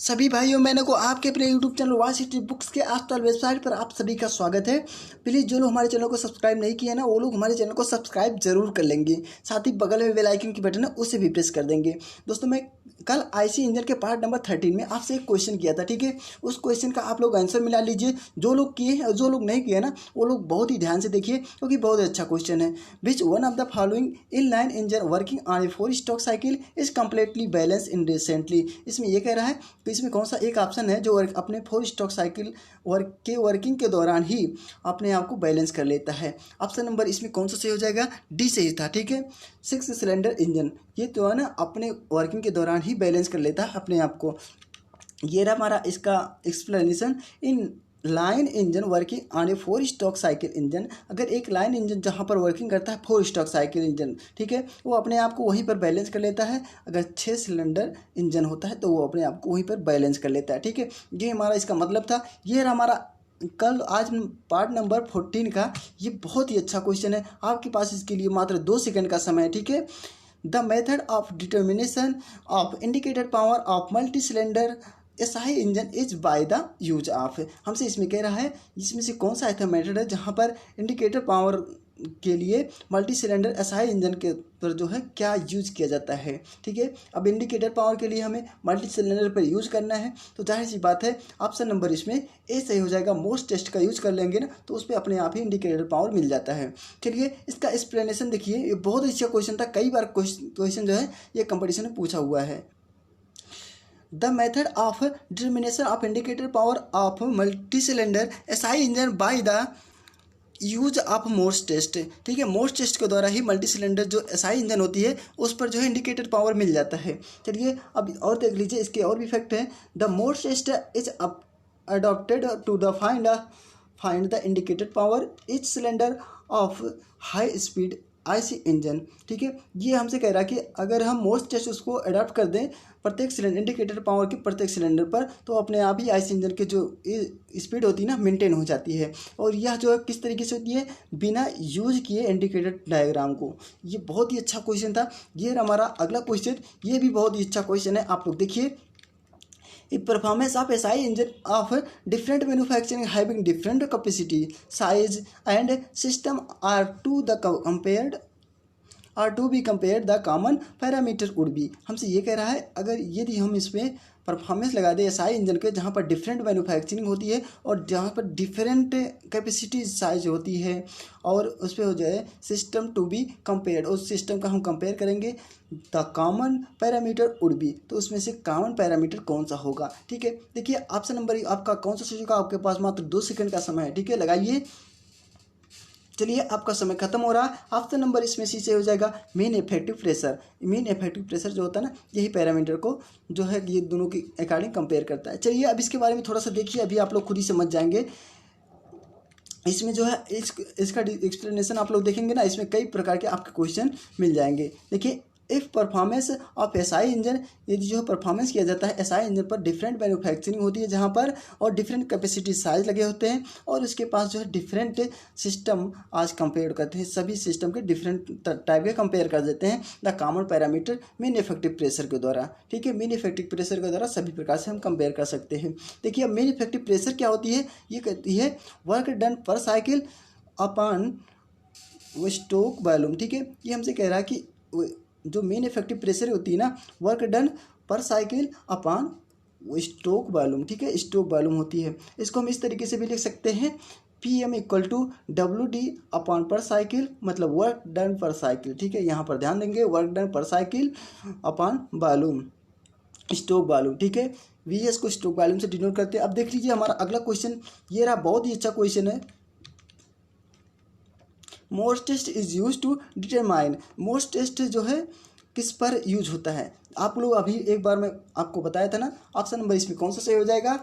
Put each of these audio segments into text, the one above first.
सभी भाइयों मैंने को आपके अपने यूट्यूब चैनल वासिटी बुक्स के आजकल वेबसाइट पर आप सभी का स्वागत है। प्लीज़ जो लोग हमारे चैनल को सब्सक्राइब नहीं किए ना वो लोग हमारे चैनल को सब्सक्राइब जरूर कर लेंगे। साथ ही बगल में बेल आइकन की बटन है उसे भी प्रेस कर देंगे। दोस्तों मैं कल आईसी इंजन के पार्ट नंबर 13 में आपसे एक क्वेश्चन किया था, ठीक है। उस क्वेश्चन का आप लोग आंसर मिला लीजिए। जो लोग किए हैं और जो लोग नहीं किए ना वो लोग बहुत ही ध्यान से देखिए क्योंकि बहुत अच्छा क्वेश्चन है। Which one of the following in line engine working on A 4 stroke cycle is completely balance in recently. इसमें ये कह रहा है तो इसमें कौन सा एक ऑप्शन है जो अपने 4 स्ट्रोक साइकिल वर्किंग के दौरान ही अपने आप को बैलेंस कर लेता है। ऑप्शन नंबर इसमें कौन सा सही हो जाएगा? डी सही था, ठीक है। 6 सिलेंडर इंजन ये तो है ना अपने वर्किंग के दौरान ही बैलेंस कर लेता है अपने आप को। ये रहा हमारा इसका explanation. In line engine working on A 4 stroke cycle engine, अगर एक लाइन इंजन जहाँ पर वर्किंग करता है 4 स्ट्रोक साइकिल इंजन, ठीक है, वो अपने आप को वहीं पर बैलेंस कर लेता है। अगर 6 सिलेंडर इंजन होता है तो वो अपने आप को वहीं पर बैलेंस कर लेता है, ठीक है। ये हमारा इसका मतलब था। ये रहा हमारा कल आज पार्ट नंबर 14 का। ये बहुत ही अच्छा क्वेश्चन है। आपके पास इसके लिए मात्र 2 सेकंड का समय है, ठीक है। The method of determination of indicator power of multi cylinder SI engine is by the use of. हमसे इसमें कह रहा है इसमें से कौन सा ऐसा मेथड है जहाँ पर इंडिकेटर पावर के लिए मल्टी सिलेंडर एसआई इंजन के पर जो है क्या यूज किया जाता है, ठीक है। अब इंडिकेटर पावर के लिए हमें मल्टी सिलेंडर पर यूज करना है तो जाहिर सी बात है ऑप्शन नंबर इसमें ए सही हो जाएगा। मोस्ट टेस्ट का यूज कर लेंगे ना तो उस पर अपने आप ही इंडिकेटर पावर मिल जाता है। चलिए इसका एक्सप्लेनेशन देखिए। ये बहुत अच्छा क्वेश्चन था, कई बार क्वेश्चन जो है ये कंपटीशन में पूछा हुआ है। The method of determination of indicator power of multi-cylinder SI engine by the use of Morse test, ठीक है। मोर्स टेस्ट के द्वारा ही मल्टी सिलेंडर जो एसआई इंजन होती है उस पर जो है इंडिकेटर पावर मिल जाता है। चलिए अब और देख लीजिए इसके और भी फैक्ट हैं। The Morse test is adopted to the find the indicator power each cylinder of high speed IC engine, ठीक है। ये हमसे कह रहा है कि अगर हम मोस्ट टेस्ट उसको अडॉप्ट कर दें प्रत्येक सिलेंडर इंडिकेटर पावर के प्रत्येक सिलेंडर पर तो अपने आप ही आईसी इंजन की जो स्पीड होती है ना मेंटेन हो जाती है। और यह जो है किस तरीके से होती है? बिना यूज किए इंडिकेटर डायग्राम को। ये बहुत ही अच्छा क्वेश्चन था। ये हमारा अगला क्वेश्चन, ये भी बहुत ही अच्छा क्वेश्चन है। आप लोग देखिए। Performance of SI engine of different manufacturing having different capacity, size and system are to be compared the common parameter would be। हमसे ये कह रहा है अगर यदि हम इसमें परफॉर्मेंस लगा दें एसआई इंजन के जहाँ पर डिफरेंट मैन्युफैक्चरिंग होती है और जहाँ पर डिफरेंट कैपेसिटी साइज होती है और उस पर हो जाए सिस्टम टू बी कंपेयर्ड, उस सिस्टम का हम कंपेयर करेंगे the common parameter would be, तो उसमें से कॉमन पैरामीटर कौन सा होगा, ठीक है। देखिए ऑप्शन नंबर आपका कौन सा होगा? आपके पास मात्र 2 सेकंड का समय है, ठीक है, लगाइए। चलिए आपका समय खत्म हो रहा है। ऑप्शन नंबर इसमें सी से हो जाएगा mean effective pressure. Mean effective pressure जो होता है ना यही पैरामीटर को जो है ये दोनों के अकॉर्डिंग कंपेयर करता है। चलिए अब इसके बारे में थोड़ा सा देखिए, अभी आप लोग खुद ही समझ जाएंगे। इसमें जो है इसका एक्सप्लेनेशन आप लोग देखेंगे ना, इसमें कई प्रकार के आपके क्वेश्चन मिल जाएंगे। देखिए if performance of SI engine, यदि जो परफॉर्मेंस किया जाता है एसआई इंजन पर डिफरेंट मैन्युफैक्चरिंग होती है जहाँ पर और डिफरेंट कैपेसिटी साइज लगे होते हैं और उसके पास जो है डिफरेंट सिस्टम आज कंपेयर करते हैं, सभी सिस्टम के डिफरेंट टाइप के कंपेयर कर देते हैं the common parameter mean effective pressure के द्वारा, ठीक है। मीन इफेक्टिव प्रेशर के द्वारा सभी प्रकार से हम कंपेयर कर सकते हैं। देखिए अब मीन इफेक्टिव प्रेशर क्या होती है? ये कहती है work done per cycle upon stroke volume, ठीक है। ये हमसे कह रहा है कि जो मेन इफेक्टिव प्रेशर होती है ना work done per cycle upon stroke volume, ठीक है, स्ट्रोक वॉल्यूम होती है। इसको हम इस तरीके से भी लिख सकते हैं PM equal to WD upon per cycle, मतलब वर्क डन पर साइकिल, ठीक है। यहाँ पर ध्यान देंगे work done per cycle upon volume stroke volume, ठीक है। VS को स्ट्रोक वॉल्यूम से डिनोट करते हैं। अब देख लीजिए हमारा अगला क्वेश्चन, ये रहा बहुत ही अच्छा क्वेश्चन है। मोस्ट test is use to determine. मोस्ट टेस्ट जो है किस पर यूज होता है? आप लोग अभी एक बार मैं आपको बताया था ना। ऑप्शन नंबर इसमें कौन सा सही हो जाएगा?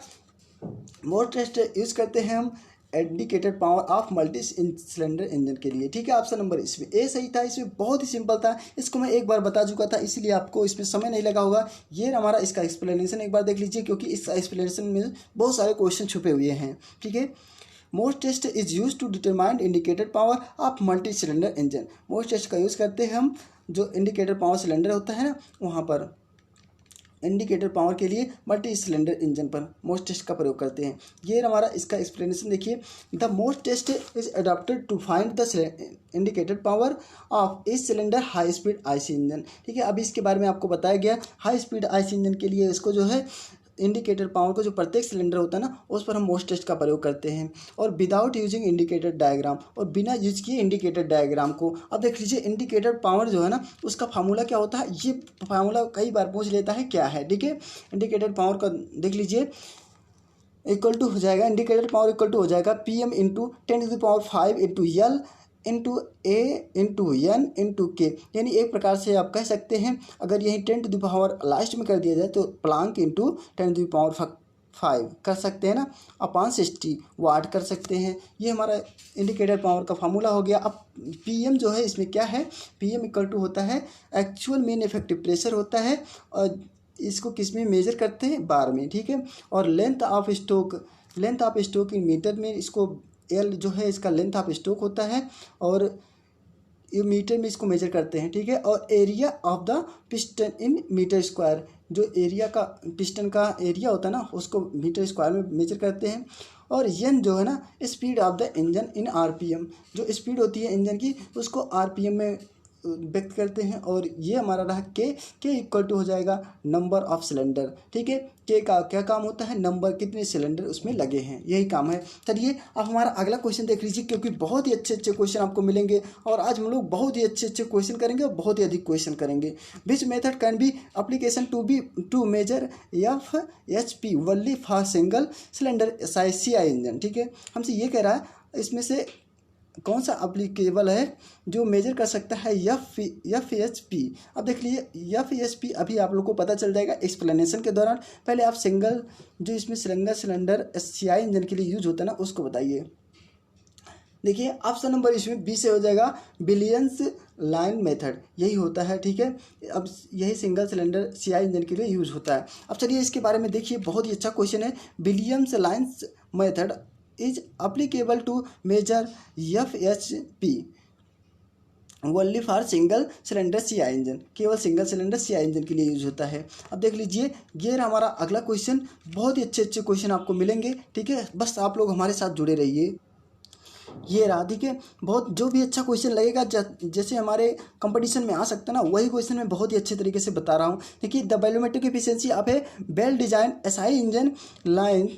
मोस्ट टेस्ट यूज करते हैं हम indicator power of multi cylinder engine के लिए, ठीक है। ऑप्शन नंबर इसमें ए सही था। इसमें बहुत ही सिंपल था, इसको मैं एक बार बता चुका था इसलिए आपको इसमें समय नहीं लगा होगा। ये हमारा इसका एक्सप्लेनेशन एक बार देख लीजिए क्योंकि इस एक्सप्लेनेशन में बहुत सारे क्वेश्चन छुपे हुए हैं, ठीक है। मोस्ट test is use to determine indicator power of multi cylinder engine. मोस्ट टेस्ट का यूज़ करते हैं हम जो इंडिकेटर पावर सिलेंडर होता है ना वहाँ पर इंडिकेटर पावर के लिए मल्टी सिलेंडर इंजन पर मोस्ट टेस्ट का प्रयोग करते हैं। ये हमारा इसका एक्सप्लेनेशन देखिए। द मोस्ट test is adopted to find the indicator power of इस cylinder high speed IC engine. ठीक है, अभी इसके बारे में आपको बताया गया। हाई स्पीड आईसी इंजन के लिए इसको जो है इंडिकेटर पावर को जो प्रत्येक सिलेंडर होता है ना, उस पर हम मोस्ट टेस्ट का प्रयोग करते हैं। और विदाउट यूजिंग इंडिकेटर डायग्राम, और बिना यूज किए इंडिकेटर डायग्राम को। अब देख लीजिए इंडिकेटर पावर जो है ना, उसका फार्मूला क्या होता है, ये फार्मूला कई बार पूछ लेता है क्या है। ठीक है, इंडिकेटर पावर का देख लीजिए, इक्वल टू हो जाएगा, इंडिकेटर पावर इक्वल टू हो जाएगा PM into 10⁵ into L into A into N into K। यानी एक प्रकार से आप कह सकते हैं, अगर यही 10⁵ लास्ट में कर दिया जाए तो प्लांक इंटू 10⁵ कर सकते हैं ना, अपॉन 60 वाट कर सकते हैं। ये हमारा इंडिकेटर पावर का फार्मूला हो गया। अब PM जो है इसमें क्या है, PM इक्वल टू होता है एक्चुअल मीन इफेक्टिव प्रेशर होता है, और इसको किस में मेजर करते हैं, बार में। ठीक है, और length of stroke in metre में, इसको L जो है इसका लेंथ ऑफ स्टोक होता है, और ये मीटर में इसको मेजर करते हैं। ठीक है, और area of the piston in metre square, जो एरिया का पिस्टन का एरिया होता है ना, उसको मीटर स्क्वायर में मेजर करते हैं। और N जो है ना, speed of the engine in RPM, जो स्पीड होती है इंजन की उसको RPM में व्यक्त करते हैं। और ये हमारा रहा के इक्वल टू हो जाएगा नंबर ऑफ सिलेंडर। ठीक है, के का क्या काम होता है, नंबर, कितने सिलेंडर उसमें लगे हैं, यही काम है। चलिए अब हमारा अगला क्वेश्चन देख लीजिए, क्योंकि बहुत ही अच्छे अच्छे क्वेश्चन आपको मिलेंगे, और आज हम लोग बहुत ही अच्छे अच्छे क्वेश्चन करेंगे और बहुत ही अधिक क्वेश्चन करेंगे। Which method can be application to measure FHP only for single cylinder CI engine. ठीक है, हमसे ये कह रहा है इसमें से कौन सा एप्लीकेबल है जो मेजर कर सकता है FHP। अब देख लीजिए FHP अभी आप लोग को पता चल जाएगा एक्सप्लेनेशन के दौरान। पहले आप सिंगल जो इसमें सिलेंडर CI इंजन के लिए यूज होता है ना, उसको बताइए। देखिए ऑप्शन नंबर इसमें B से हो जाएगा, बिलियंस लाइन मेथड, यही होता है। ठीक है, अब यही सिंगल सिलेंडर CI इंजन के लिए यूज होता है। अब चलिए इसके बारे में देखिए, बहुत ही अच्छा क्वेश्चन है। Willans lines method is applicable to measure FHP only for single cylinder CI engine, केवल सिंगल सिलेंडर CI इंजन के लिए यूज होता है। अब देख लीजिए ये हमारा अगला क्वेश्चन, बहुत ही अच्छे अच्छे क्वेश्चन आपको मिलेंगे। ठीक है, बस आप लोग हमारे साथ जुड़े रहिए। ये रहा, ठीक है, बहुत जो भी अच्छा क्वेश्चन लगेगा जैसे हमारे कंपटीशन में आ सकता है ना, वही क्वेश्चन मैं बहुत ही अच्छे तरीके से बता रहा हूँ। देखिए the volumetric efficiency of A well design SI engine line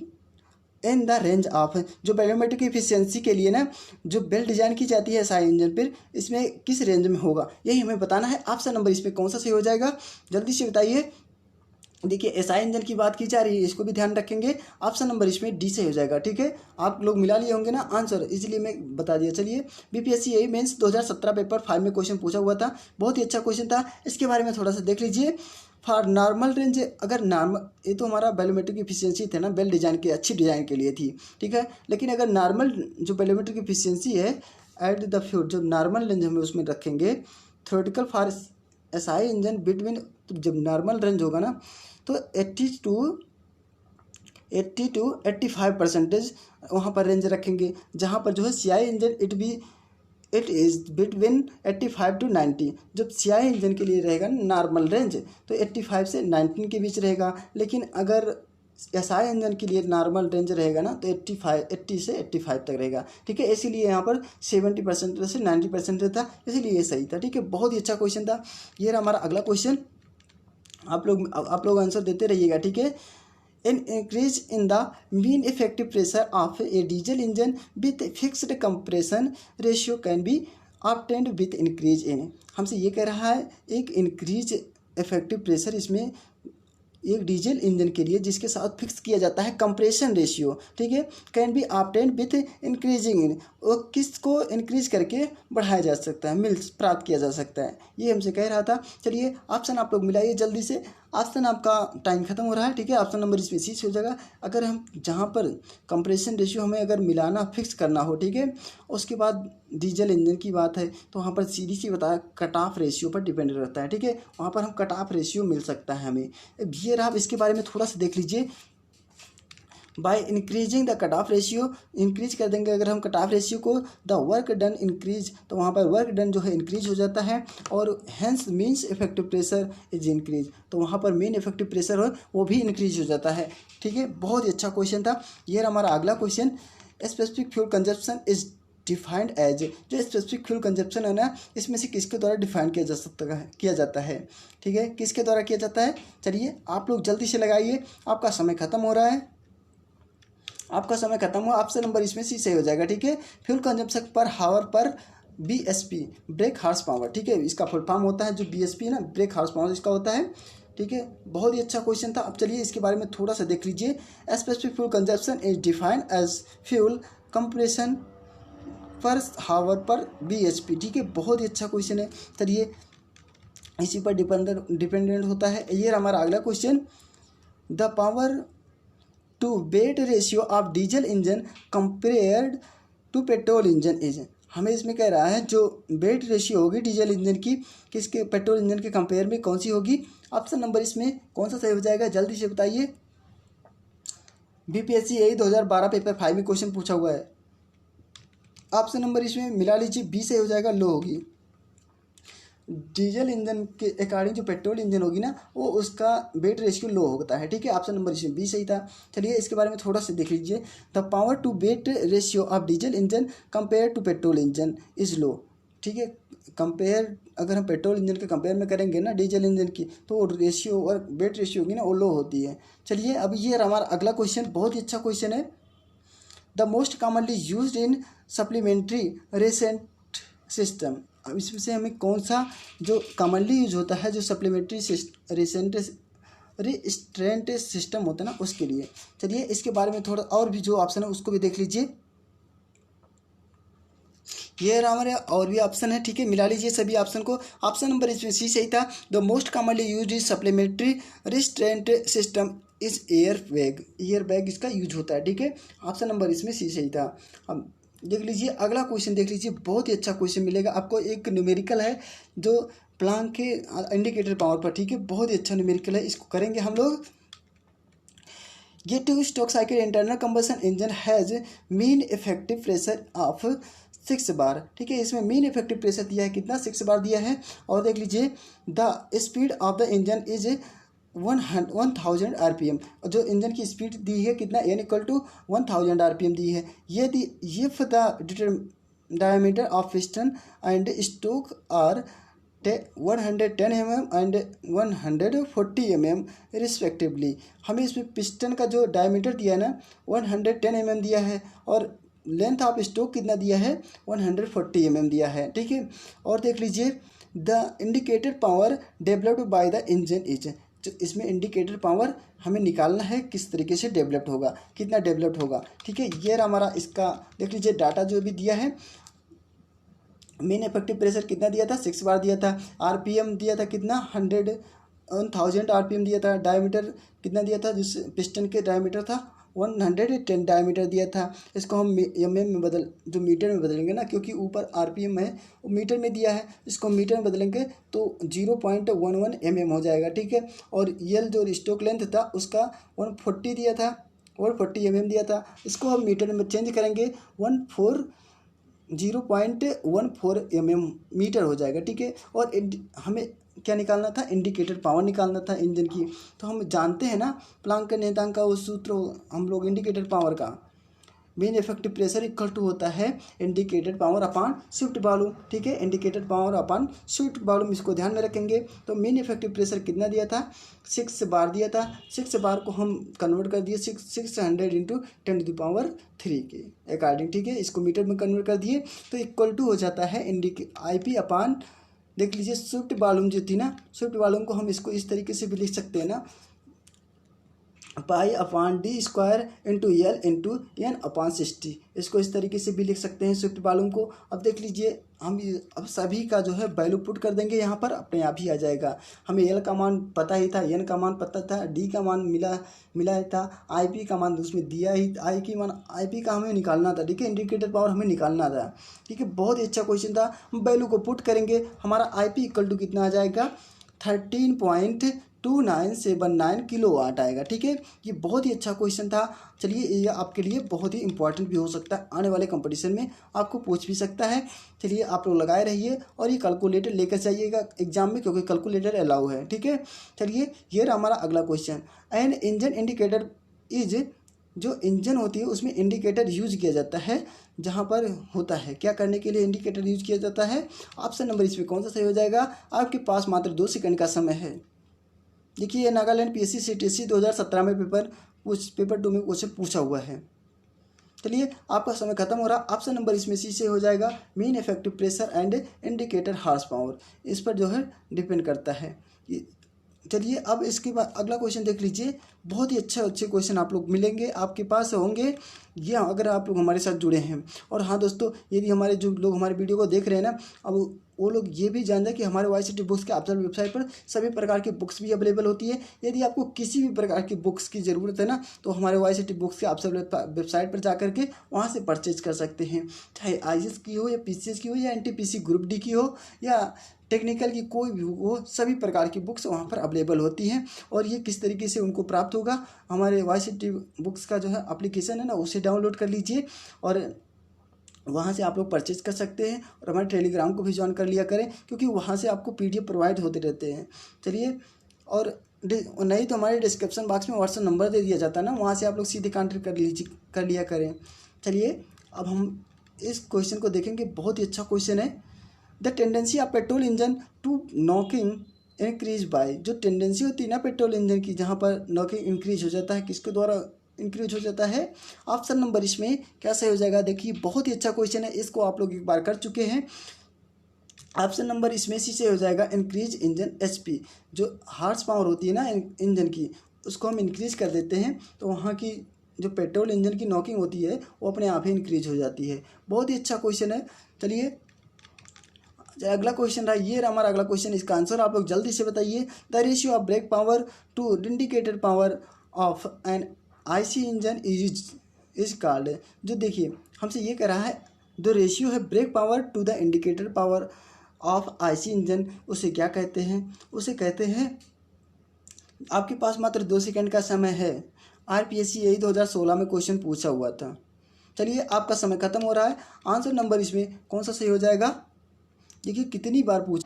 in the range of, जो वॉल्यूमेट्रिक एफिशिएंसी के लिए ना जो बेल डिजाइन की जाती है SI इंजन पर, इसमें किस रेंज में होगा, यही हमें बताना है। ऑप्शन नंबर इसमें कौन सा सही हो जाएगा, जल्दी से बताइए। देखिए SI इंजन की बात की जा रही है, इसको भी ध्यान रखेंगे। ऑप्शन नंबर इसमें D से हो जाएगा। ठीक है, आप लोग मिला लिए होंगे ना आंसर, इसलिए मैं बता दिया। चलिए BPSC यही मेंस 2017 पेपर 5 में क्वेश्चन पूछा हुआ था, बहुत ही अच्छा क्वेश्चन था। इसके बारे में थोड़ा सा देख लीजिए। फॉर नॉर्मल रेंज, अगर नॉर्मल, ये तो हमारा वॉल्यूमेट्रिक एफिशिएंसी थे ना, बेल डिजाइन के अच्छी डिजाइन के लिए थी। ठीक है, लेकिन अगर नॉर्मल जो वॉल्यूमेट्रिक एफिशिएंसी है एट द फ्यूट, जब नॉर्मल रेंज हम उसमें रखेंगे, theoretical for SI engine between, जब नॉर्मल रेंज होगा ना तो 80 to 85% वहाँ पर रेंज रखेंगे, जहाँ पर जो है CI engine it is between 85 to 90। जब CI इंजन के लिए रहेगा नॉर्मल रेंज तो 85 से 19 के बीच रहेगा, लेकिन अगर SI इंजन के लिए नॉर्मल रेंज रहेगा ना तो 80 से 85 तक रहेगा। ठीक है, इसीलिए यहाँ पर 70% से 90% रहता, इसीलिए ये सही था। ठीक है, बहुत ही अच्छा क्वेश्चन था। ये रहा हमारा अगला क्वेश्चन, आप लोग आंसर देते रहिएगा। ठीक है, an increase in the mean effective pressure of a diesel engine with fixed compression ratio can be obtained with increase in, हमसे ये कह रहा है एक इंक्रीज इफेक्टिव प्रेशर इसमें एक डीजल इंजन के लिए जिसके साथ फिक्स किया जाता है कंप्रेशन रेशियो। ठीक है, can be obtained with increasing in, वो किसको इंक्रीज करके बढ़ाया जा सकता है, प्राप्त किया जा सकता है, ये हमसे कह रहा था। चलिए ऑप्शन आप लोग मिलाइए जल्दी से, ऑप्शन आपका टाइम खत्म हो रहा है। ठीक है, ऑप्शन नंबर इसमें सी हो जाएगा। अगर हम जहाँ पर कंप्रेशन रेशियो हमें अगर मिलाना फिक्स करना हो, ठीक है, उसके बाद डीजल इंजन की बात है तो वहाँ पर सीधी सी बताया कट ऑफ रेशियो पर डिपेंड रहता है। ठीक है, वहाँ पर हम कट ऑफ रेशियो मिल सकता है हमें। ये रहा, इसके बारे में थोड़ा सा देख लीजिए। By increasing the cut off ratio, increase कर देंगे अगर हम कट ऑफ रेशियो को, द वर्क डन इंक्रीज, तो वहाँ पर वर्क डन जो है इंक्रीज हो जाता है, और hence means effective pressure is increase, तो वहाँ पर मीन इफेक्टिव प्रेशर हो वो भी इंक्रीज हो जाता है। ठीक है, बहुत ही अच्छा क्वेश्चन था। ये हमारा अगला question, specific fuel consumption is defined as, जो स्पेसिफिक फ्यूल कंजप्शन है ना, इसमें से किसके द्वारा डिफाइन किया जाता है। ठीक है, किसके द्वारा किया जाता है। चलिए आप लोग जल्दी से लगाइए, आपका समय खत्म हो रहा है, आपका समय खत्म हुआ। ऑप्शन नंबर इसमें सी सही हो जाएगा। ठीक है, फ्यूल कंजप्शन पर हावर पर BHP, ब्रेक हार्स पावर। ठीक है, इसका फुल फॉर्म होता है जो BHP है ना, ब्रेक हार्स पावर इसका होता है। ठीक है, बहुत ही अच्छा क्वेश्चन था। अब चलिए इसके बारे में थोड़ा सा देख लीजिए। Specific fuel consumption is defined as fuel compression per hour पर BHP। ठीक है, बहुत ही अच्छा क्वेश्चन है। चलिए इसी पर डिपेंडेंट होता है। ये हमारा अगला question, the power to weight ratio of diesel engine compared to petrol engine is, हमें इसमें कह रहा है जो वेट रेशियो होगी डीजल इंजन की, किसके, पेट्रोल इंजन के कंपेयर में कौन सी होगी। ऑप्शन नंबर इसमें कौन सा सही हो जाएगा, जल्दी से बताइए। BPSC यही 2012 पेपर 5 में क्वेश्चन पूछा हुआ है। ऑप्शन नंबर इसमें मिला लीजिए, बी सही हो जाएगा, लो होगी। डीजल इंजन के अकॉर्डिंग जो पेट्रोल इंजन होगी ना, वो उसका वेट रेशियो लो होता है। ठीक है, ऑप्शन नंबर इसमें बी सही था। चलिए इसके बारे में थोड़ा सा देख लीजिए। The power to weight ratio of diesel engine compare to petrol engine is low. ठीक है, कंपेयर अगर हम पेट्रोल इंजन के कंपेयर में करेंगे ना डीजल इंजन की, तो रेशियो और वेट रेशियो होगी ना वो लो होती है। चलिए अब ये हमारा अगला क्वेश्चन, बहुत ही अच्छा क्वेश्चन है। The most commonly used in supplementary रेसेंट system, अब इसमें से हमें कौन सा जो कॉमनली यूज होता है जो सप्लीमेंट्री रिस्ट्रेंट सिस्टम होता है ना उसके लिए। चलिए इसके बारे में थोड़ा और भी जो ऑप्शन है उसको भी देख लीजिए। ये हमारे और भी ऑप्शन है। ठीक है, मिला लीजिए सभी ऑप्शन को। ऑप्शन नंबर इसमें सी सही था। The most commonly use is supplementary restraint system is air bag इसका यूज होता है। ठीक है, ऑप्शन नंबर इसमें सी सही था। अब देख लीजिए अगला क्वेश्चन, देख लीजिए बहुत ही अच्छा क्वेश्चन मिलेगा आपको। एक न्यूमेरिकल है जो प्लांक के इंडिकेटर पावर पर। ठीक है, बहुत ही अच्छा न्यूमेरिकल है, इसको करेंगे हम लोग। ये two stroke cycle internal combustion engine has mean effective pressure of 6 बार। ठीक है, इसमें मीन इफेक्टिव प्रेशर दिया है कितना, 6 बार दिया है। और देख लीजिए the speed of the engine is 1000 RPM, जो इंजन की स्पीड दी है कितना, n = 1000 RPM दी है। ये the diameter of piston and stroke are 110 mm and 140 mm respectively. हमें इसमें पिस्टन का जो डायमीटर दिया है ना 110 mm दिया है, और लेंथ ऑफ स्टोक कितना दिया है, 140 mm दिया है। ठीक है, और देख लीजिए the indicator power developed by the engine is, इसमें इंडिकेटर पावर हमें निकालना है किस तरीके से डेवलप्ड होगा, कितना डेवलप्ड होगा। ठीक है, ये हमारा इसका देख लीजिए डाटा जो भी दिया है। मेन इफेक्टिव प्रेशर कितना दिया था, 6 बार दिया था। RPM दिया था कितना, 1000 RPM दिया था। डायमीटर कितना दिया था, जिस पिस्टन के डायमीटर था 110 डायमीटर दिया था। इसको हम mm में जो मीटर में बदलेंगे ना, क्योंकि ऊपर RPM है वो मीटर में दिया है, इसको मीटर में बदलेंगे तो 0.11 mm हो जाएगा। ठीक है, और यल जो स्टोक लेंथ था उसका 140 दिया था, 140 mm दिया था। इसको हम मीटर में चेंज करेंगे 0.14 mm मीटर हो जाएगा। ठीक है, और हमें क्या निकालना था, इंडिकेटर पावर निकालना था इंजन की। तो हम जानते हैं ना प्लांक के नियतांक का वो सूत्र, हम लोग इंडिकेटर पावर का mean effective pressure equal to होता है indicated power upon swept volume. ठीक है, indicated power upon swept volume, इसको ध्यान में रखेंगे। तो मेन इफेक्टिव प्रेशर कितना दिया था, 6 बार दिया था। 6 बार को हम कन्वर्ट कर दिए 600 × 10⁻³ के अकॉर्डिंग। ठीक है, इसको मीटर में कन्वर्ट कर दिए तो इक्वल टू हो जाता है IP अपॉन, देख लीजिए स्विफ्ट वॉल्यूम जो थी ना, स्विफ्ट वॉल्यूम को हम इसको इस तरीके से भी लिख सकते हैं ना, π/d² × L × N/60, इसको इस तरीके से भी लिख सकते हैं स्विफ्ट वॉल्यूम को। अब देख लीजिए हम अब सभी का जो है वैल्यू पुट कर देंगे यहाँ पर, अपने आप ही आ जाएगा। हमें L का मान पता ही था, N का मान पता था, D का मान मिला था, IP का मान उसमें दिया ही, IP का हमें निकालना था। ठीक है, इंडिकेटर पावर हमें निकालना था। ठीक है, बहुत ही अच्छा क्वेश्चन था। हम वैल्यू को पुट करेंगे, हमारा IP = कितना आ जाएगा, 2979 किलोवाट आएगा। ठीक है, ये बहुत ही अच्छा क्वेश्चन था। चलिए, ये आपके लिए बहुत ही इंपॉर्टेंट भी हो सकता है, आने वाले कंपटीशन में आपको पूछ भी सकता है। चलिए, आप लोग लगाए रहिए और ये कैलकुलेटर लेकर जाइएगा एग्जाम में, क्योंकि कैलकुलेटर अलाउ है। ठीक है, चलिए, ये रहा हमारा अगला question. An engine indicator is, जो इंजन होती है उसमें इंडिकेटर यूज किया जाता है, जहाँ पर होता है क्या करने के लिए इंडिकेटर यूज किया जाता है। ऑप्शन नंबर इसमें कौन सा सही हो जाएगा। आपके पास मात्र 2 सेकंड का समय है। देखिए, नागालैंड पीएससी सीटीएससी 2017 में पेपर 2 में क्वेश्चन पूछा हुआ है। चलिए, आपका समय खत्म हो रहा। ऑप्शन नंबर इसमें सी से हो जाएगा, mean effective pressure and indicator horsepower, इस पर जो है डिपेंड करता है। चलिए, अब इसके बाद अगला क्वेश्चन देख लीजिए। बहुत ही अच्छे क्वेश्चन आप लोग मिलेंगे, आपके पास होंगे, ये अगर आप लोग हमारे साथ जुड़े हैं। और हाँ दोस्तों, यदि हमारे जो लोग हमारे वीडियो को देख रहे हैं ना, अब वो लोग ये भी जान जाए कि हमारे YCT बुक्स के ऑफिशियल वेबसाइट पर सभी प्रकार की बुक्स भी अवेलेबल होती है। यदि आपको किसी भी प्रकार की बुक्स की ज़रूरत है ना, तो हमारे YCT बुक्स के ऑफिशियल वेबसाइट पर जा करके वहाँ से परचेज कर सकते हैं। चाहे IAS की हो या PCS की हो या NTPC ग्रुप डी की हो या टेक्निकल की कोई भी हो, सभी प्रकार की बुक्स वहाँ पर अवेलेबल होती हैं। और ये किस तरीके से उनको प्राप्त होगा, हमारे YCT बुक्स का जो है एप्लीकेशन है ना, उसे डाउनलोड कर लीजिए और वहाँ से आप लोग परचेज कर सकते हैं। और हमारे टेलीग्राम को भी ज्वाइन कर लिया करें, क्योंकि वहाँ से आपको PDF प्रोवाइड होते रहते हैं। चलिए, और नहीं तो हमारे डिस्क्रिप्शन बॉक्स में व्हाट्सएप नंबर दे दिया जाता है ना, वहाँ से आप लोग सीधे कॉन्टेक्ट कर लिया करें। चलिए, अब हम इस क्वेश्चन को देखेंगे, बहुत ही अच्छा क्वेश्चन है। The tendency of petrol engine to knocking increase by, जो टेंडेंसी होती है ना पेट्रोल इंजन की, जहाँ पर नॉकिंग इंक्रीज हो जाता है, किसके द्वारा इंक्रीज हो जाता है। ऑप्शन नंबर इसमें क्या सही हो जाएगा। देखिए, बहुत ही अच्छा क्वेश्चन है, इसको आप लोग एक बार कर चुके हैं। ऑप्शन नंबर इसमें सी से हो जाएगा, इंक्रीज इंजन HP, जो हार्स पावर होती है ना इंजन की, उसको हम इंक्रीज कर देते हैं, तो वहाँ की जो पेट्रोल इंजन की नॉकिंग होती है वो अपने आप ही इंक्रीज हो जाती है। बहुत ही अच्छा क्वेश्चन है। चलिए, अगला क्वेश्चन रहा, ये रहा हमारा अगला क्वेश्चन। इसका आंसर आप लोग जल्दी से बताइए। The ratio of brake power to indicator power of an IC engine is called, जो देखिए हमसे ये कह रहा है, जो रेशियो है brake power to the indicator power of IC engine, उसे क्या कहते हैं। उसे कहते हैं, आपके पास मात्र 2 सेकंड का समय है। RPSC यही 2016 में क्वेश्चन पूछा हुआ था। चलिए, आपका समय खत्म हो रहा है। आंसर नंबर इसमें कौन सा सही हो जाएगा। देखिए, कितनी बार पूछ,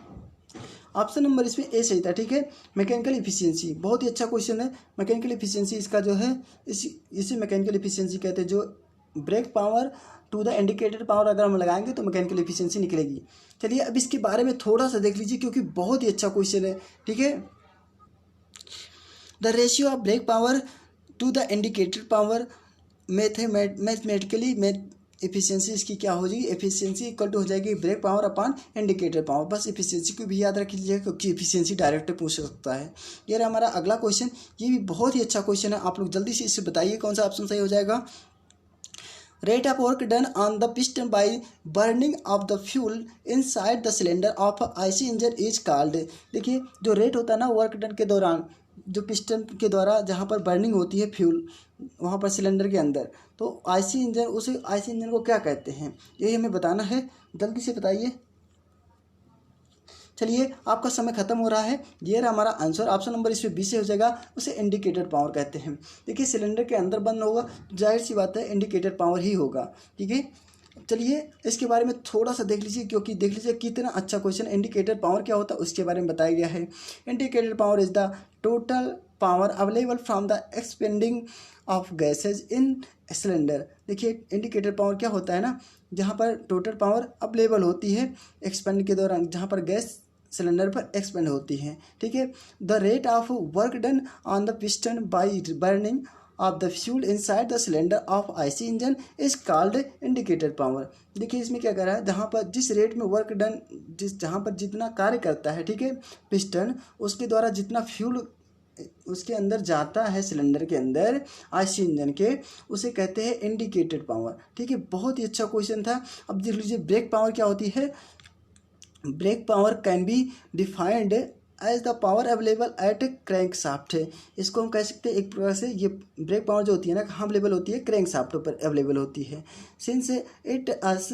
ऑप्शन नंबर इसमें ए सही था। ठीक है, मैकेनिकल इफिशियंसी, बहुत ही अच्छा क्वेश्चन है। मैकेनिकल इफिशियंसी इसका जो है, इसे मैकेनिकल इफिशियंसी कहते हैं। जो brake power to the indicator power अगर हम लगाएंगे तो मैकेनिकल इफिशियंसी निकलेगी। चलिए, अब इसके बारे में थोड़ा सा देख लीजिए, क्योंकि बहुत ही अच्छा क्वेश्चन है। ठीक है, the ratio of brake power to the indicator power mathematically efficiency इसकी क्या हो जाएगी, एफिशिएंसी इक्वल टू हो जाएगी brake power upon indicator power. बस एफिशिएंसी को भी याद रख लीजिएगा, क्योंकि एफिशिएंसी डायरेक्ट पूछ सकता है। ये रहा हमारा अगला क्वेश्चन, ये भी बहुत ही अच्छा क्वेश्चन है। आप लोग जल्दी से इसे बताइए कौन सा ऑप्शन सही हो जाएगा। Rate of work done on the piston by burning of the fuel inside the cylinder of IC engine is called. देखिए, जो रेट होता है ना वर्क डन के दौरान, जो पिस्टन के द्वारा जहाँ पर बर्निंग होती है फ्यूल वहाँ पर सिलेंडर के अंदर, तो IC इंजन, उसे IC इंजन को क्या कहते हैं, यही हमें बताना है। जल्दी से बताइए। चलिए, आपका समय खत्म हो रहा है। ये रहा हमारा आंसर। ऑप्शन नंबर इसमें बी से हो जाएगा, उसे इंडिकेटर पावर कहते हैं। देखिए, सिलेंडर के अंदर बंद होगा, जाहिर सी बात है इंडिकेटर पावर ही होगा। ठीक है, चलिए इसके बारे में थोड़ा सा देख लीजिए, क्योंकि देख लीजिए कितना अच्छा क्वेश्चन। इंडिकेटर पावर क्या होता है उसके बारे में बताया गया है। Indicator power is the total power available from the expanding of gases in cylinder. देखिए, इंडिकेटर पावर क्या होता है ना, जहाँ पर टोटल पावर अवेलेबल होती है एक्सपेंड के दौरान, जहाँ पर गैस सिलेंडर पर एक्सपेंड होती है। ठीक है, the rate of work done on the piston by burning of the fuel inside the cylinder of IC engine is called indicator power. देखिए, इसमें क्या कर रहा है, जहाँ पर जिस रेट में वर्क डन, जहाँ पर जितना कार्य करता है, ठीक है, पिस्टन, उसके द्वारा जितना फ्यूल उसके अंदर जाता है सिलेंडर के अंदर IC इंजन के, उसे कहते हैं इंडिकेटेड पावर। ठीक है, बहुत ही अच्छा क्वेश्चन था। अब देख लीजिए, ब्रेक पावर क्या होती है। Brake power can be defined as the power available at crankshaft है। इसको हम कह सकते हैं एक प्रकार से, ये ब्रेक पावर जो होती है ना, कहाँ अवेलेबल होती है, क्रैंक शाफ्ट पर अवेलेबल होती है। Since it is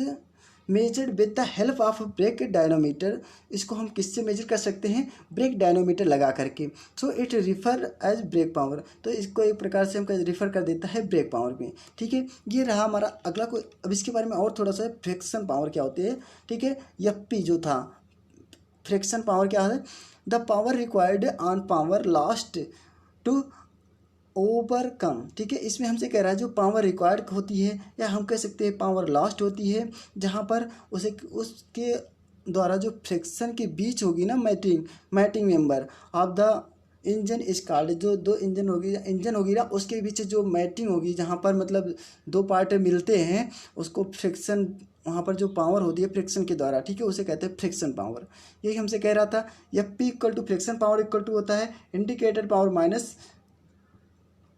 measured with the help of brake dynamometer. इसको हम किससे मेजर कर सकते हैं? ब्रेक डायनोमीटर लगा करके। So it refer as brake power, तो इसको एक प्रकार से हम रिफर कर देता है ब्रेक पावर में। ठीक है, ये रहा हमारा अगला कोई। अब इसके बारे में और थोड़ा सा, फ्रिक्शन पावर क्या होती है। ठीक है, एफ जो था, फ्रिक्शन पावर क्या है? The power required on power lost to overcome. ठीक है, इसमें हमसे कह रहा है जो पावर रिक्वायर्ड होती है, या हम कह सकते हैं पावर लॉस्ट होती है, जहाँ पर उसके द्वारा जो फ्रिक्शन के बीच होगी ना, mating member of the engine is called. जो दो इंजन होगी ना, उसके बीच जो मैटिंग होगी, जहाँ पर मतलब दो पार्ट मिलते हैं, उसको फ्रिक्शन, वहाँ पर जो पावर होती है फ्रिक्शन के द्वारा, ठीक है, उसे कहते हैं फ्रिक्शन पावर। यही हमसे कह रहा था। F P equal to friction power equal to होता है indicated power minus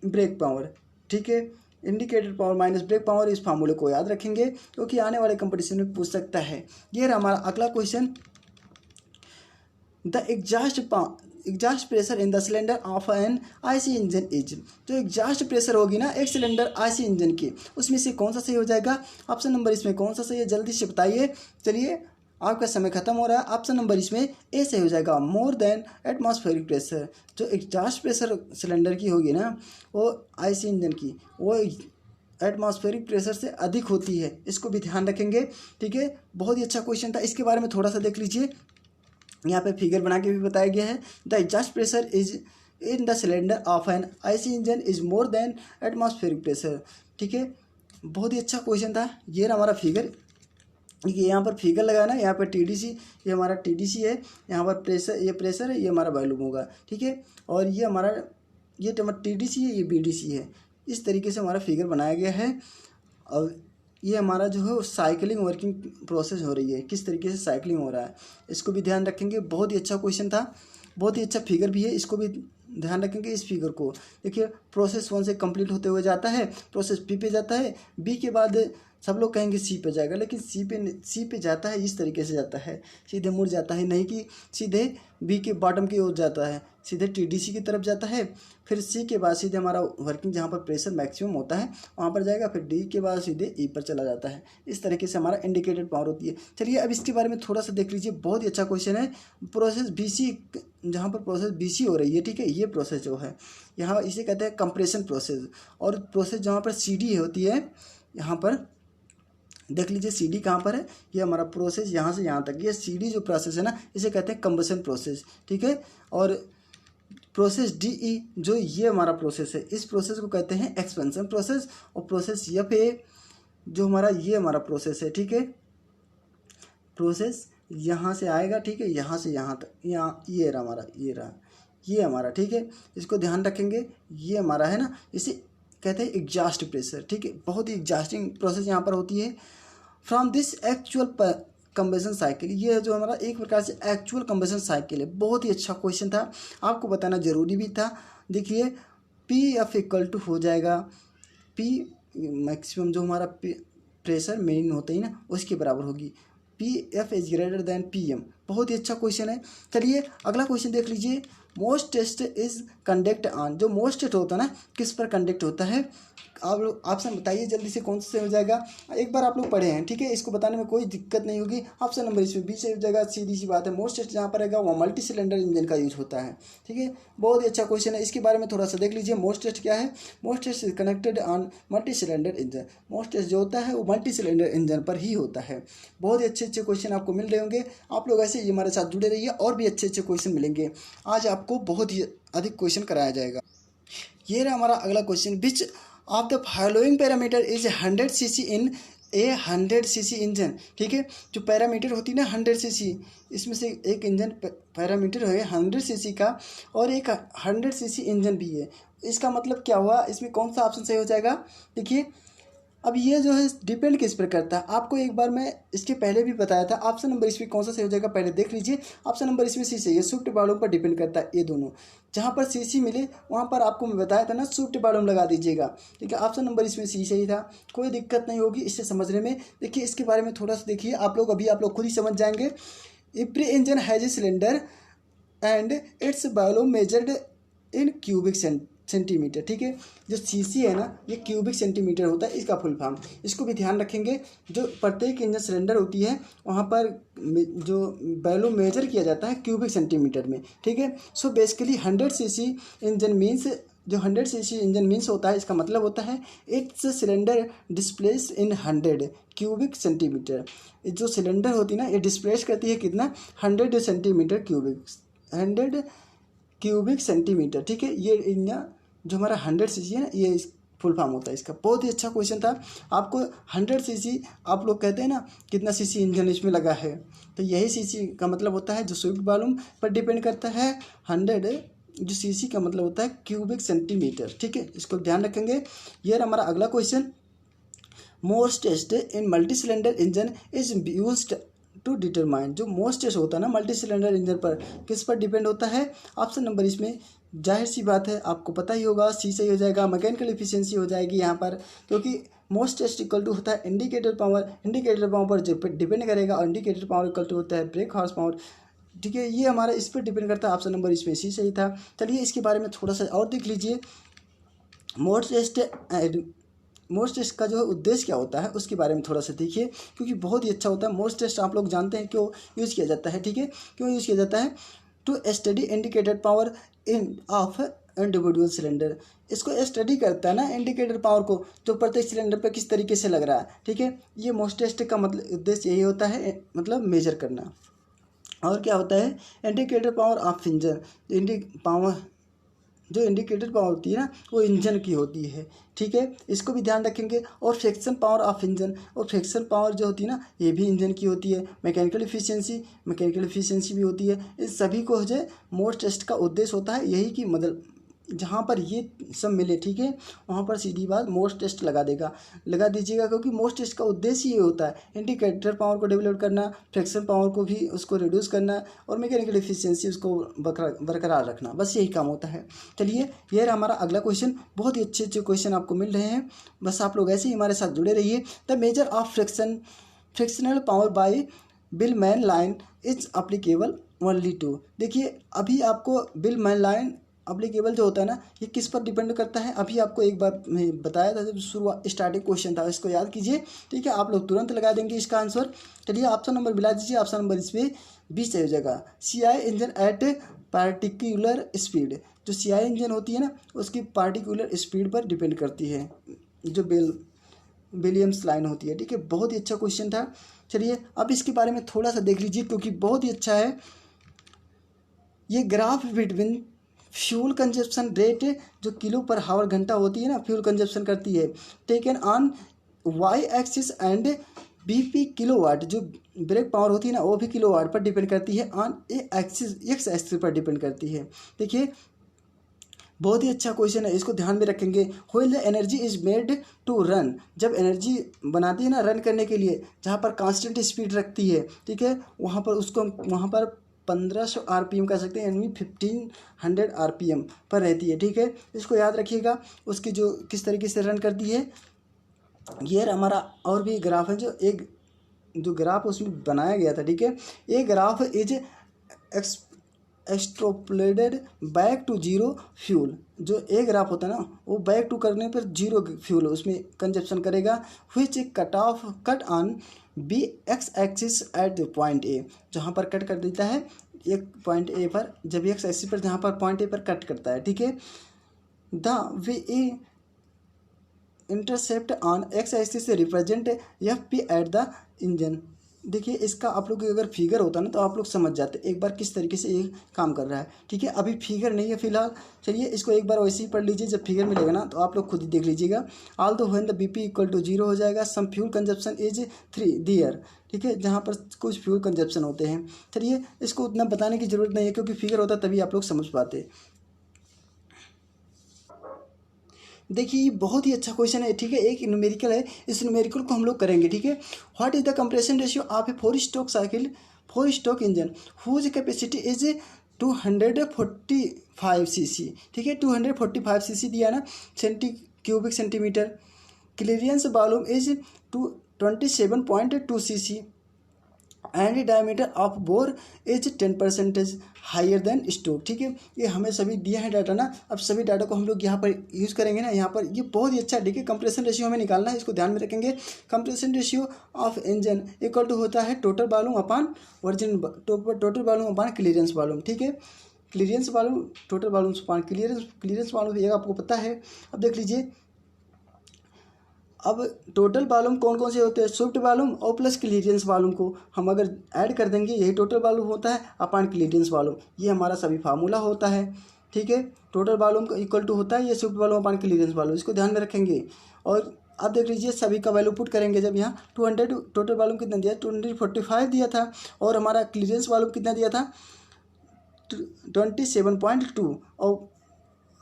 brake power. ठीक है, indicated power minus brake power, इस फार्मूले को याद रखेंगे क्योंकि आने वाले कंपटीशन में पूछ सकता है। ये रहा हमारा अगला question. The exhaust pressure in the cylinder of an IC engine is. जो एग्जॉस्ट प्रेशर होगी ना एक सिलेंडर आईसी इंजन की, उसमें से कौन सा सही हो जाएगा? ऑप्शन नंबर इसमें कौन सा सही है, जल्दी से बताइए। चलिए, आपका समय खत्म हो रहा है। ऑप्शन नंबर इसमें ए सही हो जाएगा, मोर देन एटमॉस्फेरिक प्रेशर। जो एग्जॉस्ट प्रेशर सिलेंडर की होगी ना, वो आईसी इंजन की, वो एटमॉस्फेरिक प्रेशर से अधिक होती है। इसको भी ध्यान रखेंगे। ठीक है, बहुत ही अच्छा क्वेश्चन था। इसके बारे में थोड़ा सा देख लीजिए, यहाँ पे फिगर बना के भी बताया गया है। The exhaust pressure is in the cylinder of an IC engine is more than atmospheric pressure. ठीक है, बहुत ही अच्छा क्वेश्चन था। ये हमारा फिगर, ये यहाँ पर फिगर लगाया ना, यहाँ पर टीडीसी, ये हमारा टीडीसी है, यहाँ पर प्रेशर, ये प्रेशर है, ये हमारा वॉल्यूम होगा। ठीक है, और ये हमारा ये टीडीसी है, ये बीडीसी है। इस तरीके से हमारा फिगर बनाया गया है। और ये हमारा जो है साइकिलिंग वर्किंग प्रोसेस हो रही है, किस तरीके से साइकिलिंग हो रहा है, इसको भी ध्यान रखेंगे। बहुत ही अच्छा क्वेश्चन था, बहुत ही अच्छा फिगर भी है, इसको भी ध्यान रखेंगे। इस फिगर को देखिए, प्रोसेस 1 से कंप्लीट होते हुए जाता है, प्रोसेस बी पे जाता है, बी के बाद सब लोग कहेंगे सी पे जाएगा, लेकिन सी पे जाता है, इस तरीके से जाता है, सीधे मुड़ जाता है, नहीं कि सीधे बी के बॉटम की ओर जाता है, सीधे टीडीसी की तरफ जाता है। फिर सी के बाद सीधे हमारा वर्किंग, जहाँ पर प्रेशर मैक्सिमम होता है वहाँ पर जाएगा, फिर डी के बाद सीधे ई पर चला जाता है। इस तरीके से हमारा इंडिकेटेड पावर होती है। चलिए, अब इसके बारे में थोड़ा सा देख लीजिए, बहुत ही अच्छा क्वेश्चन है। प्रोसेस बीसी, जहाँ पर प्रोसेस बीसी हो रही है, ठीक है, ये प्रोसेस जो है यहाँ इसे कहते हैं कंप्रेशन प्रोसेस। और प्रोसेस जहाँ पर सीडी होती है, यहाँ पर देख लीजिए सीडी कहाँ पर है, ये हमारा प्रोसेस यहाँ से यहाँ तक, ये सीडी जो प्रोसेस है ना, इसे कहते हैं कंबशन प्रोसेस। ठीक है, और प्रोसेस डीई जो ये हमारा प्रोसेस है, इस प्रोसेस को कहते हैं एक्सपेंशन प्रोसेस। और प्रोसेस एफ ए जो हमारा, ये हमारा प्रोसेस है। ठीक है, प्रोसेस यहाँ से आएगा, ठीक है, यहाँ से यहाँ तक, यहाँ ये रहा हमारा, ये रहा, ये हमारा। ठीक है, इसको ध्यान रखेंगे, ये हमारा है ना, इसे कहते हैं एग्जॉस्ट प्रेशर। ठीक है, बहुत ही एग्जॉस्टिंग प्रोसेस यहाँ पर होती है। From this actual combustion cycle, ये जो हमारा एक प्रकार से एक्चुअल कंबशन साइकिल है। बहुत ही अच्छा क्वेश्चन था, आपको बताना जरूरी भी था। देखिए, पी एफ इक्वल टू हो जाएगा, पी मैक्सिमम जो हमारा प्रेशर मेन होता है ना, उसके बराबर होगी। P F is greater than P M. बहुत ही अच्छा क्वेश्चन है। चलिए, अगला क्वेश्चन देख लीजिए। मोस्ट टेस्ट इज कंडक्ट ऑन। जो मोस्ट टेस्ट होता है ना, किस पर कंडक्ट होता है? आप लोग ऑप्शन बताइए जल्दी से, कौन से हो जाएगा। एक बार आप लोग पढ़े हैं, ठीक है, इसको बताने में कोई दिक्कत नहीं होगी। ऑप्शन नंबर इसमें बी से हो जाएगा, सीधी सी बात है। मोस्ट टेस्ट जहाँ पर रहेगा वो मल्टी सिलेंडर इंजन का यूज होता है। ठीक है, बहुत ही अच्छा क्वेश्चन है। इसके बारे में थोड़ा सा देख लीजिए। मोस्ट टेस्ट क्या है? मोस्ट test is connected on multi cylinder engine. मोस्ट टेस्ट जो होता है वो मल्टी सिलेंडर इंजन पर ही होता है। बहुत ही अच्छे अच्छे क्वेश्चन आपको मिल रहे होंगे। आप लोग ऐसे ही हमारे साथ जुड़े रहिए, और भी अच्छे अच्छे क्वेश्चन मिलेंगे। आज आपको बहुत ही अधिक क्वेश्चन कराया जाएगा। ये रहा हमारा अगला question. Which of the following parameter is 100 cc in A 100 cc engine. ठीक है, जो पैरामीटर होती है ना 100 cc, इसमें से एक इंजन पैरामीटर है 100 cc का, और एक 100 cc इंजन भी है। इसका मतलब क्या हुआ? इसमें कौन सा ऑप्शन सही हो जाएगा? देखिए, अब ये जो है डिपेंड किस पर करता है, आपको एक बार मैं इसके पहले भी बताया था। ऑप्शन नंबर इसमें कौन सा सही हो जाएगा पहले देख लीजिए। ऑप्शन नंबर इसमें सी सही है, स्विफ्ट बॉलम पर डिपेंड करता है। ये दोनों जहाँ पर सी सी मिले वहाँ पर आपको मैं बताया था ना, स्विफ्ट बॉलम लगा दीजिएगा। ठीक है, ऑप्शन नंबर इसमें सी सही था, कोई दिक्कत नहीं होगी इससे समझने में। देखिए, इसके बारे में थोड़ा सा देखिए, आप लोग खुद ही समझ जाएंगे। Every engine has a cylinder and its volume measured in cubic centimetre. ठीक है, जो सीसी है ना ये क्यूबिक सेंटीमीटर होता है इसका फुल फॉर्म। इसको भी ध्यान रखेंगे, जो प्रत्येक इंजन सिलेंडर होती है वहाँ पर जो वैल्यू मेजर किया जाता है क्यूबिक सेंटीमीटर में। ठीक है, so basically 100 CC engine means, जो 100 सीसी इंजन मीन्स होता है इसका मतलब होता है it's cylinder displace in 100 cubic centimetre. जो सिलेंडर होती है ना ये डिस्प्लेस करती है कितना, 100 सेंटीमीटर क्यूबिक, 100 क्यूबिक सेंटीमीटर। ठीक है, ये इंजन जो हमारा 100 सीसी है ना ये फुल फॉर्म होता है इसका। बहुत ही अच्छा क्वेश्चन था। आपको 100 सीसी, आप लोग कहते हैं ना कितना सीसी इंजन इसमें लगा है, तो यही सीसी का मतलब होता है जो स्विफ्ट वॉल्यूम पर डिपेंड करता है। 100 जो सीसी का मतलब होता है क्यूबिक सेंटीमीटर। ठीक है, इसको ध्यान रखेंगे। ये हमारा अगला क्वेश्चन, मोस्ट test in multi cylinder engine is used to determine. जो मोस्ट टेस्ट होता है ना मल्टी सिलेंडर इंजन पर किस पर डिपेंड होता है, ऑप्शन नंबर इसमें जाहिर सी बात है आपको पता ही होगा, सी सही हो जाएगा, मैकेनिकल एफिशिएंसी हो जाएगी यहाँ पर, क्योंकि मोस्ट टेस्ट इक्वल टू होता है इंडिकेटर पावर, इंडिकेटर पावर पर डिपेंड करेगा, और इंडिकेटर पावर इक्वल टू होता है ब्रेक हॉर्स पावर। ठीक है, ये हमारा इस पर डिपेंड करता है। ऑप्शन नंबर इसमें सी सही था। चलिए इसके बारे में थोड़ा सा और देख लीजिए। मोस्ट टेस्ट का जो उद्देश्य क्या होता है उसके बारे में थोड़ा सा देखिए, क्योंकि बहुत ही अच्छा होता है। मोस्ट टेस्ट आप लोग जानते हैं क्यों यूज़ किया जाता है। ठीक है, क्यों यूज़ किया जाता है, to study indicated power in of individual cylinder. इसको स्टडी करता है ना इंडिकेटर पावर को, जो प्रत्येक सिलेंडर पर किस तरीके से लग रहा है। ठीक है, ये मोस्ट टेस्ट का मतलब उद्देश्य यही होता है, मतलब मेजर करना। और क्या होता है, इंडिकेटर पावर ऑफ इंजन, जो इंडिकेटर पावर होती है ना वो इंजन की होती है। ठीक है, इसको भी ध्यान रखेंगे। और फ्रिक्शन पावर ऑफ इंजन, और फ्रिक्शन पावर जो होती है ना ये भी इंजन की होती है। मैकेनिकल एफिशिएंसी भी होती है। इस सभी को जो है मोस्ट टेस्ट का उद्देश्य होता है यही कि मतलब जहाँ पर ये सब मिले, ठीक है, वहाँ पर सीधी बात मोस्ट टेस्ट लगा दीजिएगा, क्योंकि मोस्ट टेस्ट का उद्देश्य ये होता है इंडिकेटर पावर को डेवलप करना, फ्रिक्शन पावर को भी उसको रिड्यूस करना, और मैकेनिकल एफिशिएंसी उसको बरकरार रखना, बस यही काम होता है। चलिए ये हमारा अगला क्वेश्चन। बहुत ही अच्छे क्वेश्चन आपको मिल रहे हैं, बस आप लोग ऐसे ही हमारे साथ जुड़े रहिए। The measure of frictional power by बिलमैन line is applicable only to. देखिए अभी आपको बिलमैन लाइन अप्लीकेबल जो होता है ना ये किस पर डिपेंड करता है, अभी आपको एक बार मैं बताया था जब शुरुआत स्टार्टिंग क्वेश्चन था, इसको याद कीजिए। ठीक है, आप लोग तुरंत लगा देंगे इसका आंसर। चलिए ऑप्शन नंबर मिला दीजिए, ऑप्शन नंबर इस पर 20 सही हो जाएगा। CI engine eight particular speed, जो CI इंजन होती है ना उसकी पार्टिकुलर स्पीड पर डिपेंड करती है, जो विलियम्स लाइन होती है। ठीक है, बहुत ही अच्छा क्वेश्चन था। चलिए अब इसके बारे में थोड़ा सा देख लीजिए, क्योंकि बहुत ही अच्छा है। ये graph between fuel consumption rate, जो किलो पर हावर घंटा होती है ना फ्यूल कंजप्शन करती है, taken on Y axis, and BP kilowatt, जो ब्रेक पावर होती है ना वो भी किलोवाट पर डिपेंड करती है, ऑन एक्स एक्सिस पर डिपेंड करती है। देखिए बहुत ही अच्छा क्वेश्चन है, इसको ध्यान में रखेंगे। When the energy is made to run, जब एनर्जी बनाती है ना रन करने के लिए, जहाँ पर कांस्टेंट स्पीड रखती है, ठीक है, वहाँ पर 1500 RPM कह सकते हैं, यानी 1500 RPM पर रहती है। ठीक है, इसको याद रखिएगा। उसकी जो किस तरीके से रन करती है, ये हमारा और भी ग्राफ है, जो ग्राफ उसमें बनाया गया था। ठीक है, ये graph is extrapolated back to zero fuel, जो एक ग्राफ होता है ना वो बैक टू करने पर जीरो फ्यूल उसमें कंजप्शन करेगा, which cut on B X axis at point A, जहाँ पर कट कर देता है एक पॉइंट ए पर, जब एक्स एक्सिस पर जहाँ पर पॉइंट ए पर कट करता है। ठीक है, the way a intercept on x axis से represent FP at the engine. देखिए इसका आप लोग अगर फिगर होता ना तो आप लोग समझ जाते एक बार किस तरीके से ये काम कर रहा है। ठीक है, अभी फिगर नहीं है फिलहाल। चलिए इसको एक बार वैसे ही पढ़ लीजिए, जब फिगर मिलेगा ना तो आप लोग खुद ही देख लीजिएगा। Although when the BP equal to 0 हो जाएगा, some fuel consumption is 3 there. ठीक है, जहाँ पर कुछ फ्यूल कंजप्शन होते हैं। चलिए इसको उतना बताने की जरूरत नहीं है, क्योंकि फिगर होता तभी आप लोग समझ पाते। देखिए ये बहुत ही अच्छा क्वेश्चन है। ठीक है, एक न्यूमेरिकल है, इस न्यूमेरिकल को हम लोग करेंगे। ठीक है, what is the compression ratio of a 4 stroke engine whose capacity is 245 cc। ठीक है, 245 cc दिया ना, cubic centimetre. Clearance volume is 27.2 cc and diameter of bore is 10% higher than stroke. ठीक है, ये हमें सभी दिया है डाटा ना। अब सभी डाटा को हम लोग यहाँ पर यूज़ करेंगे ना। यहाँ पर ये बहुत ही अच्छा, ठीक है, कंप्रेशन रेशियो हमें निकालना है, इसको ध्यान में रखेंगे। Compression ratio of engine equal to होता है total volume upon virgin, total volume upon clearance volume. ठीक है, clearance volume, total volume upon clearance volume ये आपको पता है। अब देख लीजिए, अब टोटल वॉल्यूम कौन कौन से होते हैं, स्विफ्ट वॉल्यूम और प्लस क्लियरेंस वॉल्यूम को हम अगर ऐड कर देंगे यही टोटल वॉल्यूम होता है अपान क्लियरेंस वॉल्यूम। ये हमारा सभी फार्मूला होता है। ठीक है, टोटल वॉल्यूम का इक्वल टू होता है ये Swift volume upon clearance volume, इसको ध्यान में रखेंगे। और अब देख लीजिए सभी का वैल्यू पुट करेंगे। जब यहाँ 200 टोटल वॉल्यूम कितना दिया, 245 दिया था, और हमारा क्लियरेंस वॉल्यूम कितना दिया था 27.2, और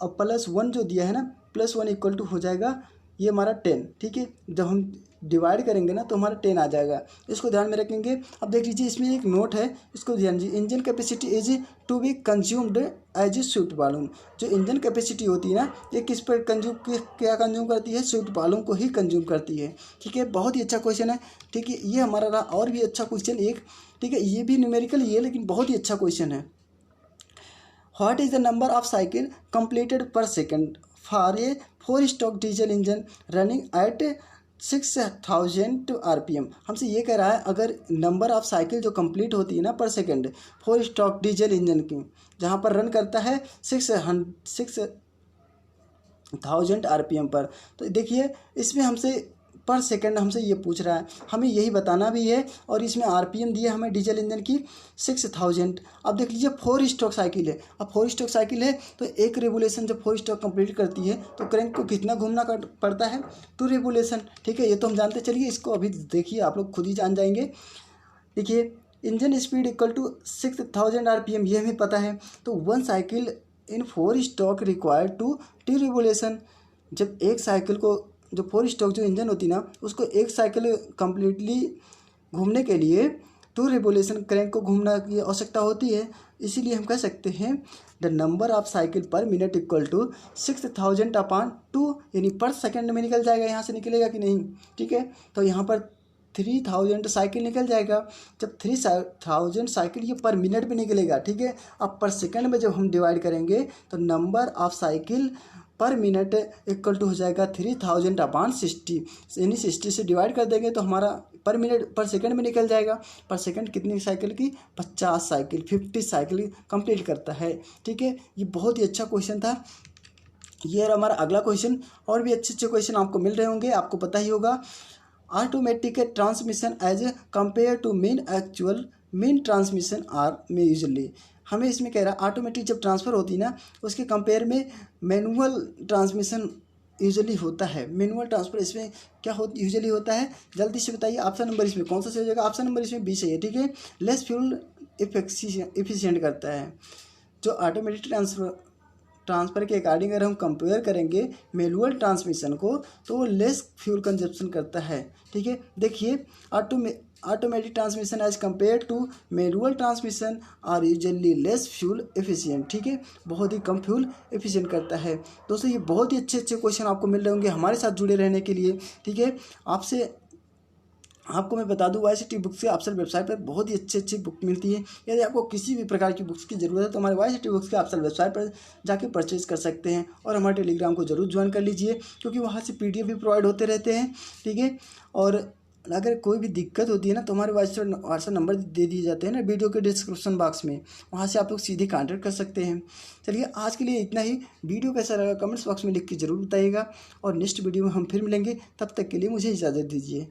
प्लस 1 जो दिया है ना, प्लस 1 इक्वल टू हो जाएगा ये हमारा 10। ठीक है, जब हम डिवाइड करेंगे ना तो हमारा 10 आ जाएगा, इसको ध्यान में रखेंगे। अब देख लीजिए इसमें एक नोट है, इसको ध्यान दीजिए। Engine capacity is to be consumed as a swept volume. जो इंजन कैपेसिटी होती है ना, ये किस पर क्या कंज्यूम करती है, स्विफ्ट वॉल्यूम को ही कंज्यूम करती है। ठीक है, बहुत ही अच्छा क्वेश्चन है। ठीक है, ये हमारा रहा। और भी अच्छा क्वेश्चन एक, ठीक है, ये भी न्यूमेरिकल ही है लेकिन बहुत ही अच्छा क्वेश्चन है। What is the number of cycle completed per second for a 4 stroke diesel engine running at 6000 RPM। हमसे ये कह रहा है अगर नंबर ऑफ साइकिल जो कंप्लीट होती है ना पर सेकंड 4 स्ट्रोक डीजल इंजन की, जहाँ पर रन करता है 6000 RPM पर, तो देखिए इसमें हमसे पर सेकंड हमसे ये पूछ रहा है, हमें यही बताना भी है। और इसमें RPM दिए हमें डीजल इंजन की 6000। अब देख लीजिए 4 स्ट्रोक साइकिल है। अब 4 स्ट्रोक साइकिल है तो एक रेवोल्यूशन जब 4 स्ट्रोक कंप्लीट करती है तो क्रैंक को कितना घूमना पड़ता है, 2 रेवोल्यूशन। ठीक है, ये तो हम जानते, चलिए इसको अभी देखिए, आप लोग खुद ही जान जाएंगे। देखिए engine speed equal to 6000 RPM, ये हमें पता है। तो 1 cycle in 4 stroke required to 2 revolution. जब एक साइकिल को, जो 4 स्ट्रोक जो इंजन होती ना, उसको एक साइकिल कंप्लीटली घूमने के लिए 2 रेवोल्यूशन क्रैंक को घूमना की आवश्यकता होती है। इसीलिए हम कह सकते हैं the number of cycle per minute equal to 6000 upon 2, यानी पर सेकंड में निकल जाएगा। यहाँ से निकलेगा कि नहीं, ठीक है, तो यहाँ पर 3000 साइकिल निकल जाएगा। जब 3000 साइकिल ये पर मिनट में निकलेगा, ठीक है। अब पर सेकंड में जब हम डिवाइड करेंगे तो number of cycle per minute equal to हो जाएगा 3000 अपान 60, यानी 60 से डिवाइड कर देंगे तो हमारा पर मिनट पर सेकंड में निकल जाएगा। पर सेकंड कितनी साइकिल की, 50 साइकिल, 50 साइकिल कंप्लीट करता है। ठीक है, ये बहुत ही अच्छा क्वेश्चन था। ये हमारा अगला क्वेश्चन। और भी अच्छे अच्छे क्वेश्चन आपको मिल रहे होंगे, आपको पता ही होगा। Automatic transmission as compare to main transmission are में यूजली, हमें इसमें कह रहा है ऑटोमेटिक जब ट्रांसफ़र होती है ना उसके कंपेयर में मैनुअल ट्रांसमिशन यूजुअली होता है। मैनुअल ट्रांसफर इसमें क्या यूजुअली होता है, जल्दी से बताइए। ऑप्शन नंबर इसमें कौन सा सही हो जाएगा, ऑप्शन नंबर इसमें बी सही है। ठीक है, लेस फ्यूल इफिशिएंट करता है। जो ऑटोमेटिक ट्रांसफ़र के अकॉर्डिंग अगर हम कंपेयर करेंगे मैनुअल ट्रांसमिशन को तो वो लेस फ्यूल कंजप्शन करता है। ठीक है, देखिए automatic transmission as compare to manual transmission are usually less fuel efficient. ठीक है, बहुत ही कम फ्यूल एफिशिएंट करता है। दोस्तों ये बहुत ही अच्छे अच्छे क्वेश्चन आपको मिल रहे होंगे हमारे साथ जुड़े रहने के लिए। ठीक है, आपको मैं बता दूं YCT बुक्स के ऑप्शनल वेबसाइट पर बहुत ही अच्छी बुक मिलती है। यदि आपको किसी भी प्रकार की बुक्स की ज़रूरत है तो हमारे YCT बुक्स के ऑप्शनल वेबसाइट पर जाके परचेज कर सकते हैं। और हमारे टेलीग्राम को जरूर ज्वाइन कर लीजिए क्योंकि वहाँ से PDF भी प्रोवाइड होते रहते हैं। ठीक है, और अगर कोई भी दिक्कत होती है ना तो हमारे व्हाट्सएप नंबर दे दिए जाते हैं ना वीडियो के डिस्क्रिप्शन बॉक्स में, वहाँ से आप लोग सीधे कांटेक्ट कर सकते हैं। चलिए आज के लिए इतना ही। वीडियो कैसा लगा कमेंट्स बॉक्स में लिख के ज़रूर बताइएगा और नेक्स्ट वीडियो में हम फिर मिलेंगे। तब तक के लिए मुझे इजाज़त दीजिए।